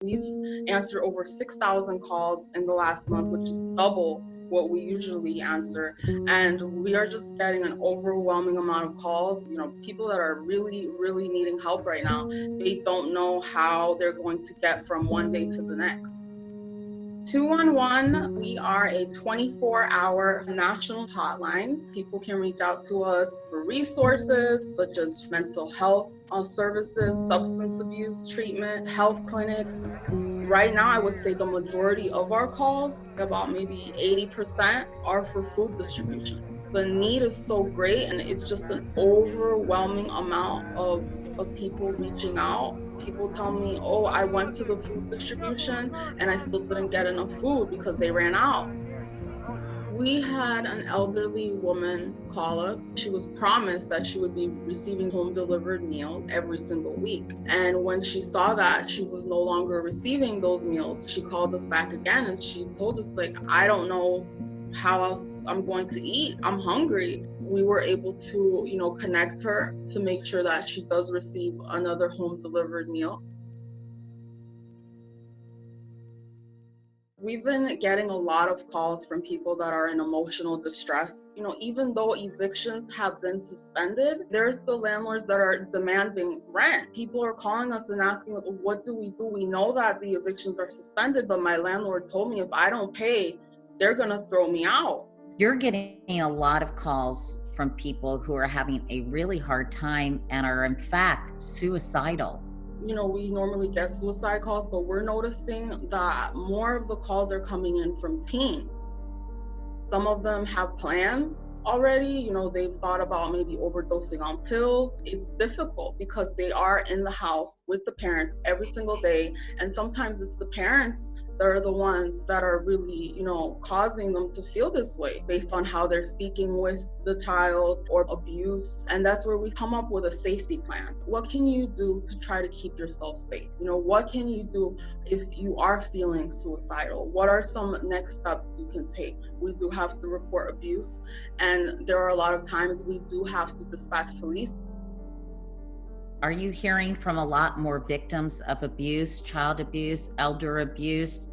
We've answered over 6,000 calls in the last month, which is double what we usually answer. And we are just getting an overwhelming amount of calls. People that are really, really needing help right now. They don't know how they're going to get from one day to the next. 211, we are a 24-hour national hotline. People can reach out to us for resources such as mental health services, substance abuse treatment, health clinic. Right now, I would say the majority of our calls, about maybe 80%, are for food distribution. The need is so great, and it's just an overwhelming amount of people reaching out. People tell me, oh, I went to the food distribution and I still didn't get enough food because they ran out. We had an elderly woman call us. She was promised that she would be receiving home delivered meals every single week. And when she saw that she was no longer receiving those meals, she called us back again and she told us, like, I don't know how else I'm going to eat. I'm hungry. We were able to, connect her to make sure that she does receive another home delivered meal. We've been getting a lot of calls from people that are in emotional distress. Even though evictions have been suspended, there's still landlords that are demanding rent. People are calling us and asking us, what do we do? We know that the evictions are suspended, but my landlord told me if I don't pay, they're gonna throw me out. You're getting a lot of calls from people who are having a really hard time and are in fact suicidal. We normally get suicide calls, but we're noticing that more of the calls are coming in from teens. Some of them have plans already. They've thought about maybe overdosing on pills. It's difficult because they are in the house with the parents every single day. And sometimes it's the parents that are the ones that are really, causing them to feel this way based on how they're speaking with the child or abuse. And that's where we come up with a safety plan. What can you do to try to keep yourself safe? What can you do if you are feeling suicidal? What are some next steps you can take? We do have to report abuse, and there are a lot of times we do have to dispatch police. Are you hearing from a lot more victims of abuse, child abuse, elder abuse,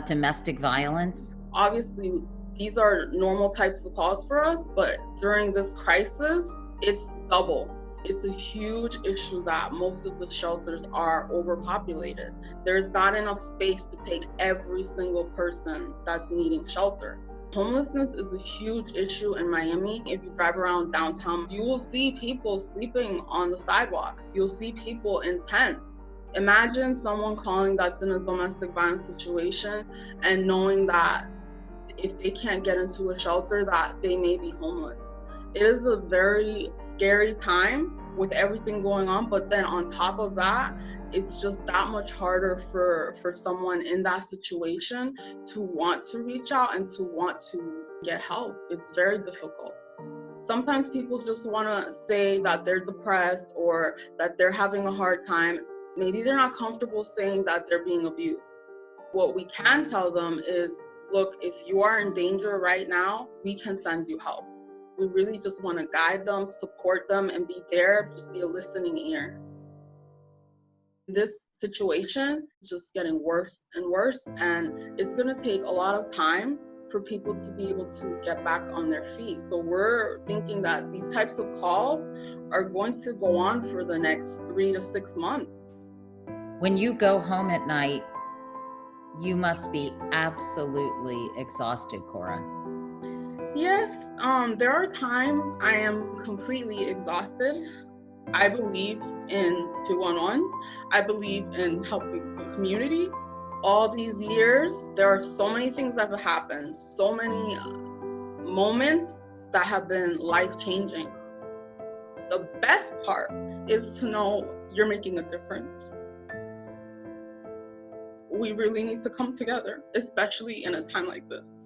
domestic violence? Obviously, these are normal types of calls for us, but during this crisis, it's double. It's a huge issue that most of the shelters are overpopulated. There's not enough space to take every single person that's needing shelter. Homelessness is a huge issue in Miami. If you drive around downtown, you will see people sleeping on the sidewalks. You'll see people in tents. Imagine someone calling that's in a domestic violence situation and knowing that if they can't get into a shelter, that they may be homeless. It is a very scary time with everything going on, but then on top of that, it's just that much harder for someone in that situation to want to reach out and to want to get help. It's very difficult. Sometimes people just want to say that they're depressed or that they're having a hard time. Maybe they're not comfortable saying that they're being abused. What we can tell them is, look, if you are in danger right now, we can send you help. We really just want to guide them, support them, and be there, just be a listening ear. This situation is just getting worse and worse, and it's going to take a lot of time for people to be able to get back on their feet. So we're thinking that these types of calls are going to go on for the next 3 to 6 months. When you go home at night, you must be absolutely exhausted, Cora. Yes, there are times I am completely exhausted. I believe in 211. I believe in helping the community. All these years, there are so many things that have happened, so many moments that have been life-changing. The best part is to know you're making a difference. We really need to come together, especially in a time like this.